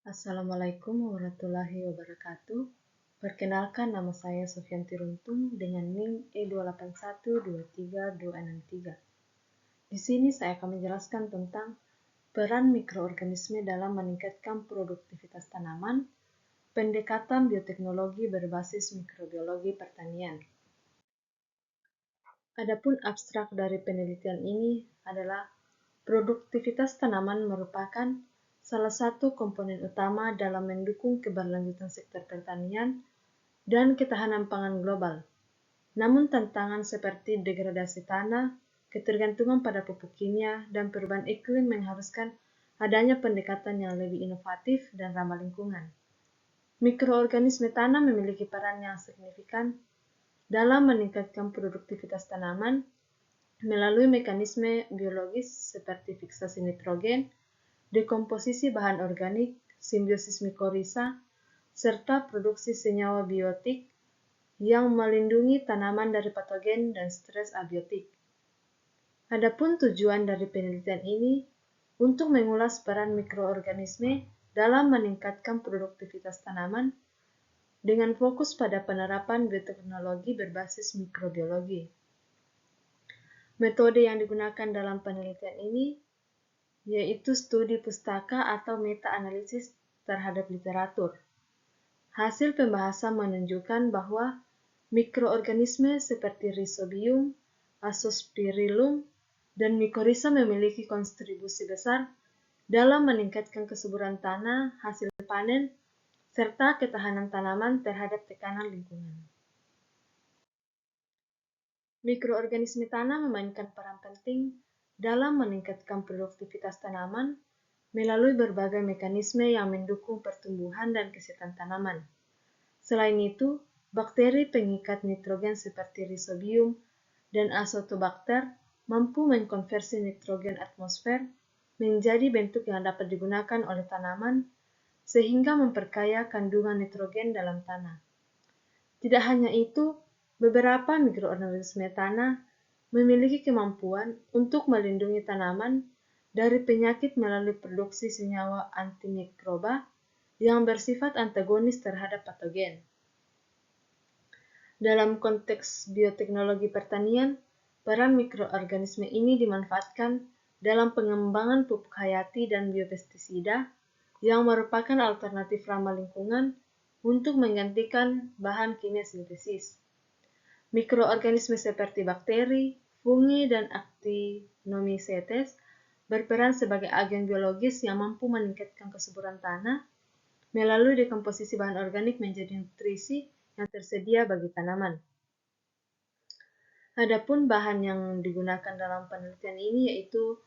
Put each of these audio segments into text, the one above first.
Assalamualaikum warahmatullahi wabarakatuh. Perkenalkan, nama saya Sofyan Tiruntung dengan NIM E28123263. Di sini saya akan menjelaskan tentang peran mikroorganisme dalam meningkatkan produktivitas tanaman, pendekatan bioteknologi berbasis mikrobiologi pertanian. Adapun abstrak dari penelitian ini adalah produktivitas tanaman merupakan salah satu komponen utama dalam mendukung keberlanjutan sektor pertanian dan ketahanan pangan global. Namun tantangan seperti degradasi tanah, ketergantungan pada pupuk kimia, dan perubahan iklim mengharuskan adanya pendekatan yang lebih inovatif dan ramah lingkungan. Mikroorganisme tanah memiliki peran yang signifikan dalam meningkatkan produktivitas tanaman melalui mekanisme biologis seperti fiksasi nitrogen, dekomposisi bahan organik, simbiosis mikorizа, serta produksi senyawa biotik yang melindungi tanaman dari patogen dan stres abiotik. Adapun tujuan dari penelitian ini untuk mengulas peran mikroorganisme dalam meningkatkan produktivitas tanaman dengan fokus pada penerapan bioteknologi berbasis mikrobiologi. Metode yang digunakan dalam penelitian ini yaitu studi pustaka atau meta-analisis terhadap literatur. Hasil pembahasan menunjukkan bahwa mikroorganisme seperti Rhizobium, Azospirillum, dan Mycorrhiza memiliki kontribusi besar dalam meningkatkan kesuburan tanah, hasil panen, serta ketahanan tanaman terhadap tekanan lingkungan. Mikroorganisme tanah memainkan peran penting dalam meningkatkan produktivitas tanaman melalui berbagai mekanisme yang mendukung pertumbuhan dan kesehatan tanaman. Selain itu, bakteri pengikat nitrogen seperti Rhizobium dan Azotobacter mampu mengkonversi nitrogen atmosfer menjadi bentuk yang dapat digunakan oleh tanaman sehingga memperkaya kandungan nitrogen dalam tanah. Tidak hanya itu, beberapa mikroorganisme tanah memiliki kemampuan untuk melindungi tanaman dari penyakit melalui produksi senyawa antimikroba yang bersifat antagonis terhadap patogen. Dalam konteks bioteknologi pertanian, peran mikroorganisme ini dimanfaatkan dalam pengembangan pupuk hayati dan biopestisida yang merupakan alternatif ramah lingkungan untuk menggantikan bahan kimia sintesis. Mikroorganisme seperti bakteri, fungi, dan actinomycetes berperan sebagai agen biologis yang mampu meningkatkan kesuburan tanah melalui dekomposisi bahan organik menjadi nutrisi yang tersedia bagi tanaman. Adapun bahan yang digunakan dalam penelitian ini yaitu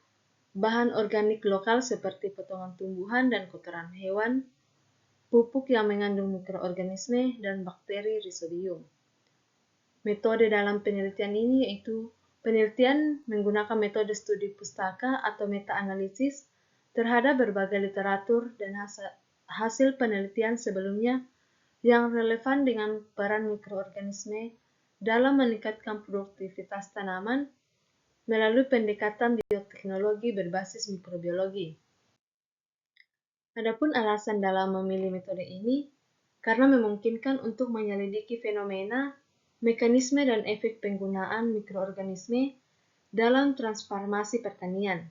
bahan organik lokal seperti potongan tumbuhan dan kotoran hewan, pupuk yang mengandung mikroorganisme, dan bakteri Rhizobium. Metode dalam penelitian ini yaitu penelitian menggunakan metode studi pustaka atau meta-analisis terhadap berbagai literatur dan hasil penelitian sebelumnya yang relevan dengan peran mikroorganisme dalam meningkatkan produktivitas tanaman melalui pendekatan bioteknologi berbasis mikrobiologi. Adapun alasan dalam memilih metode ini karena memungkinkan untuk menyelidiki fenomena, mekanisme, dan efek penggunaan mikroorganisme dalam transformasi pertanian.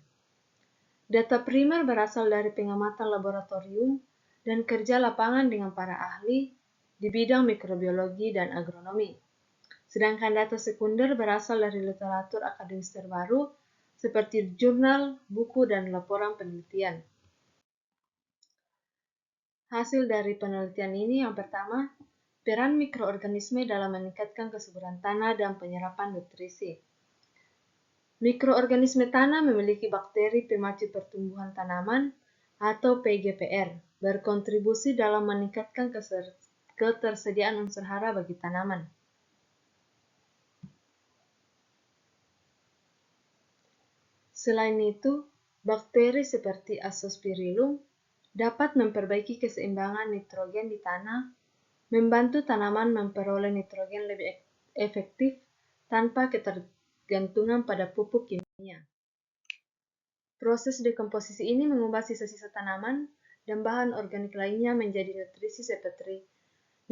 Data primer berasal dari pengamatan laboratorium dan kerja lapangan dengan para ahli di bidang mikrobiologi dan agronomi. Sedangkan data sekunder berasal dari literatur akademis terbaru seperti jurnal, buku, dan laporan penelitian. Hasil dari penelitian ini yang pertama, peran mikroorganisme dalam meningkatkan kesuburan tanah dan penyerapan nutrisi. Mikroorganisme tanah memiliki bakteri pemacu pertumbuhan tanaman atau PGPR, berkontribusi dalam meningkatkan ketersediaan unsur hara bagi tanaman. Selain itu, bakteri seperti Azospirillum dapat memperbaiki keseimbangan nitrogen di tanah, membantu tanaman memperoleh nitrogen lebih efektif tanpa ketergantungan pada pupuk kimia. Proses dekomposisi ini mengubah sisa-sisa tanaman dan bahan organik lainnya menjadi nutrisi seperti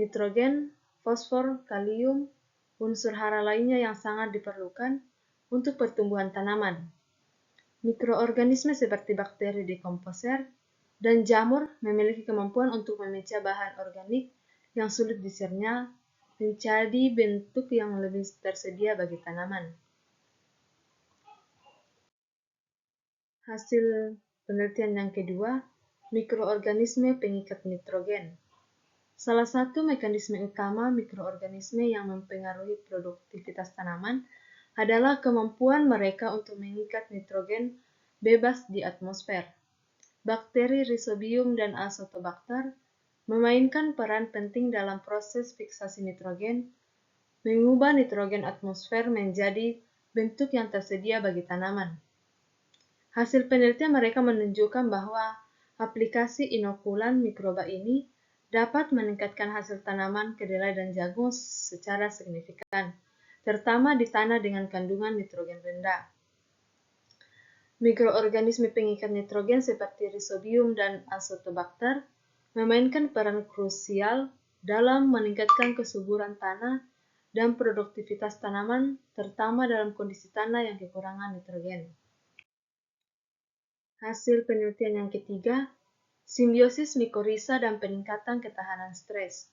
nitrogen, fosfor, kalium, unsur hara lainnya yang sangat diperlukan untuk pertumbuhan tanaman. Mikroorganisme seperti bakteri dekomposer dan jamur memiliki kemampuan untuk memecah bahan organik yang sulit dicerna menjadi bentuk yang lebih tersedia bagi tanaman. Hasil penelitian yang kedua, mikroorganisme pengikat nitrogen. Salah satu mekanisme utama mikroorganisme yang mempengaruhi produktivitas tanaman adalah kemampuan mereka untuk mengikat nitrogen bebas di atmosfer. Bakteri Rhizobium dan Azotobacter memainkan peran penting dalam proses fiksasi nitrogen, mengubah nitrogen atmosfer menjadi bentuk yang tersedia bagi tanaman. Hasil penelitian mereka menunjukkan bahwa aplikasi inokulan mikroba ini dapat meningkatkan hasil tanaman kedelai dan jagung secara signifikan, terutama di tanah dengan kandungan nitrogen rendah. Mikroorganisme pengikat nitrogen seperti Rhizobium dan Azotobacter memainkan peran krusial dalam meningkatkan kesuburan tanah dan produktivitas tanaman, terutama dalam kondisi tanah yang kekurangan nitrogen. Hasil penelitian yang ketiga, simbiosis mikoriza dan peningkatan ketahanan stres.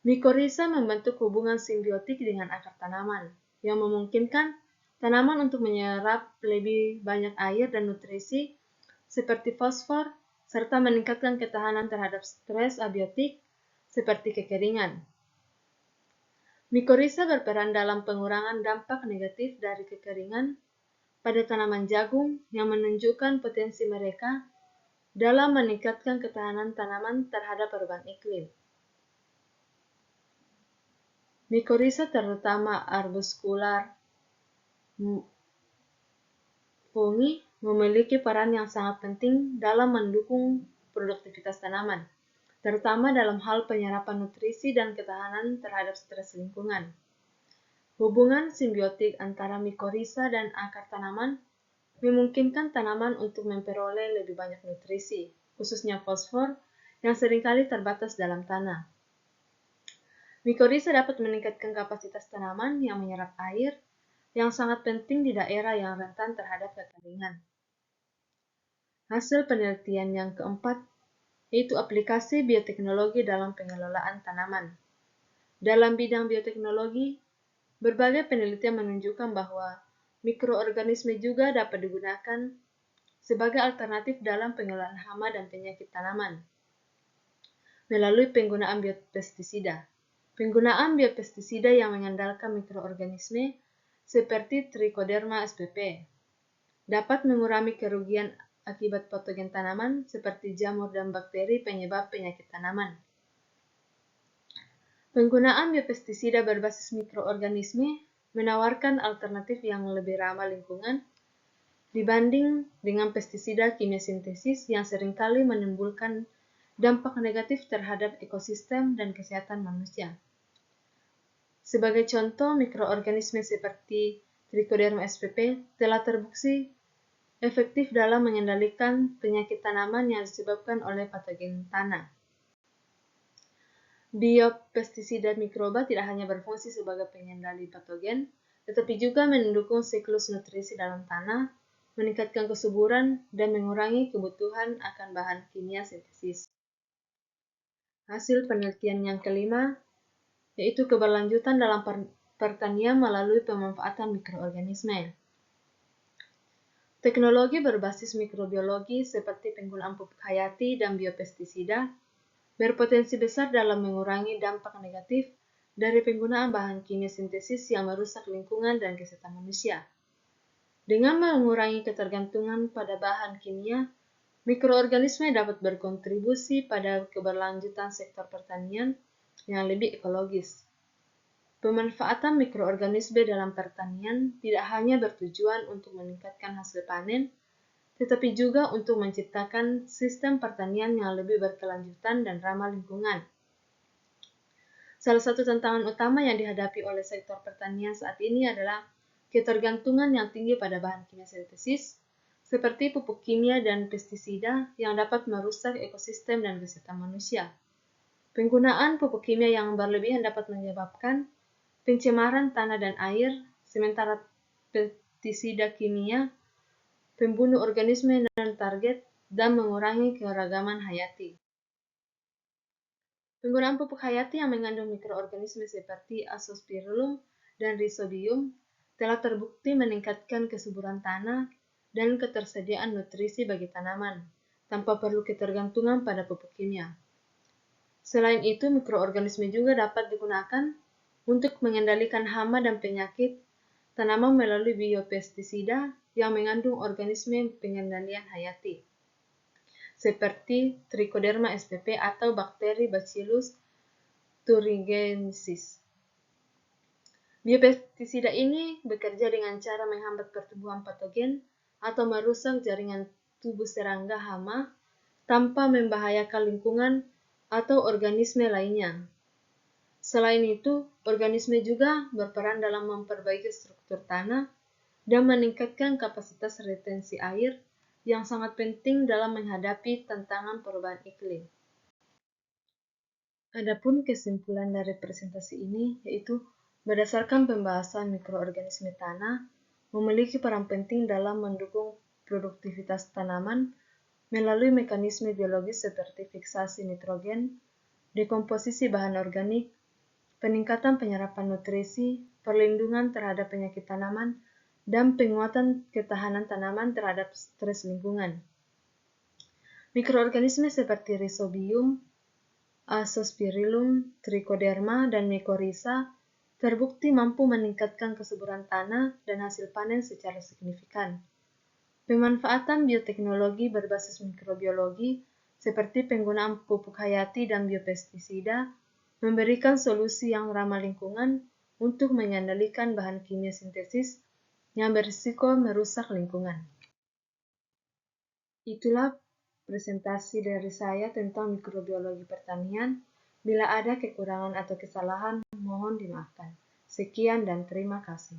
Mikoriza membentuk hubungan simbiotik dengan akar tanaman, yang memungkinkan tanaman untuk menyerap lebih banyak air dan nutrisi seperti fosfor, serta meningkatkan ketahanan terhadap stres abiotik seperti kekeringan. Mikoriza berperan dalam pengurangan dampak negatif dari kekeringan pada tanaman jagung yang menunjukkan potensi mereka dalam meningkatkan ketahanan tanaman terhadap perubahan iklim. Mikoriza terutama arbuscular fungi memiliki peran yang sangat penting dalam mendukung produktivitas tanaman, terutama dalam hal penyerapan nutrisi dan ketahanan terhadap stres lingkungan. Hubungan simbiotik antara mikoriza dan akar tanaman memungkinkan tanaman untuk memperoleh lebih banyak nutrisi, khususnya fosfor, yang seringkali terbatas dalam tanah. Mikoriza dapat meningkatkan kapasitas tanaman yang menyerap air, yang sangat penting di daerah yang rentan terhadap kekeringan. Hasil penelitian yang keempat, yaitu aplikasi bioteknologi dalam pengelolaan tanaman. Dalam bidang bioteknologi, berbagai penelitian menunjukkan bahwa mikroorganisme juga dapat digunakan sebagai alternatif dalam pengelolaan hama dan penyakit tanaman melalui penggunaan biopestisida. Penggunaan biopestisida yang mengandalkan mikroorganisme seperti Trichoderma spp dapat mengurangi kerugian akibat patogen tanaman seperti jamur dan bakteri penyebab penyakit tanaman. Penggunaan biopestisida berbasis mikroorganisme menawarkan alternatif yang lebih ramah lingkungan dibanding dengan pestisida kimia sintesis yang seringkali menimbulkan dampak negatif terhadap ekosistem dan kesehatan manusia. Sebagai contoh, mikroorganisme seperti Trichoderma spp telah terbukti efektif dalam mengendalikan penyakit tanaman yang disebabkan oleh patogen tanah. Biopestisida mikroba tidak hanya berfungsi sebagai pengendali patogen, tetapi juga mendukung siklus nutrisi dalam tanah, meningkatkan kesuburan, dan mengurangi kebutuhan akan bahan kimia sintesis. Hasil penelitian yang kelima, yaitu keberlanjutan dalam pertanian melalui pemanfaatan mikroorganisme. Teknologi berbasis mikrobiologi seperti penggunaan pupuk hayati dan biopestisida berpotensi besar dalam mengurangi dampak negatif dari penggunaan bahan kimia sintesis yang merusak lingkungan dan kesehatan manusia. Dengan mengurangi ketergantungan pada bahan kimia, mikroorganisme dapat berkontribusi pada keberlanjutan sektor pertanian yang lebih ekologis. Pemanfaatan mikroorganisme dalam pertanian tidak hanya bertujuan untuk meningkatkan hasil panen, tetapi juga untuk menciptakan sistem pertanian yang lebih berkelanjutan dan ramah lingkungan. Salah satu tantangan utama yang dihadapi oleh sektor pertanian saat ini adalah ketergantungan yang tinggi pada bahan kimia sintesis, seperti pupuk kimia dan pestisida yang dapat merusak ekosistem dan kesehatan manusia. Penggunaan pupuk kimia yang berlebihan dapat menyebabkan pencemaran tanah dan air, sementara pestisida kimia pembunuh organisme non-target dan mengurangi keragaman hayati. Penggunaan pupuk hayati yang mengandung mikroorganisme seperti Azospirillum dan Rhizobium telah terbukti meningkatkan kesuburan tanah dan ketersediaan nutrisi bagi tanaman, tanpa perlu ketergantungan pada pupuk kimia. Selain itu, mikroorganisme juga dapat digunakan untuk mengendalikan hama dan penyakit tanaman melalui biopestisida yang mengandung organisme pengendalian hayati, seperti Trichoderma spp atau bakteri Bacillus thuringiensis. Biopestisida ini bekerja dengan cara menghambat pertumbuhan patogen atau merusak jaringan tubuh serangga hama tanpa membahayakan lingkungan atau organisme lainnya. Selain itu, organisme juga berperan dalam memperbaiki struktur tanah dan meningkatkan kapasitas retensi air yang sangat penting dalam menghadapi tantangan perubahan iklim. Adapun kesimpulan dari presentasi ini yaitu berdasarkan pembahasan mikroorganisme tanah memiliki peran penting dalam mendukung produktivitas tanaman melalui mekanisme biologis seperti fiksasi nitrogen, dekomposisi bahan organik, peningkatan penyerapan nutrisi, perlindungan terhadap penyakit tanaman, dan penguatan ketahanan tanaman terhadap stres lingkungan. Mikroorganisme seperti Rhizobium, Azospirillum, Trichoderma, dan Mycorrhiza terbukti mampu meningkatkan kesuburan tanah dan hasil panen secara signifikan. Pemanfaatan bioteknologi berbasis mikrobiologi seperti penggunaan pupuk hayati dan biopestisida memberikan solusi yang ramah lingkungan untuk mengendalikan bahan kimia sintesis yang berisiko merusak lingkungan. Itulah presentasi dari saya tentang mikrobiologi pertanian. Bila ada kekurangan atau kesalahan, mohon dimaafkan. Sekian dan terima kasih.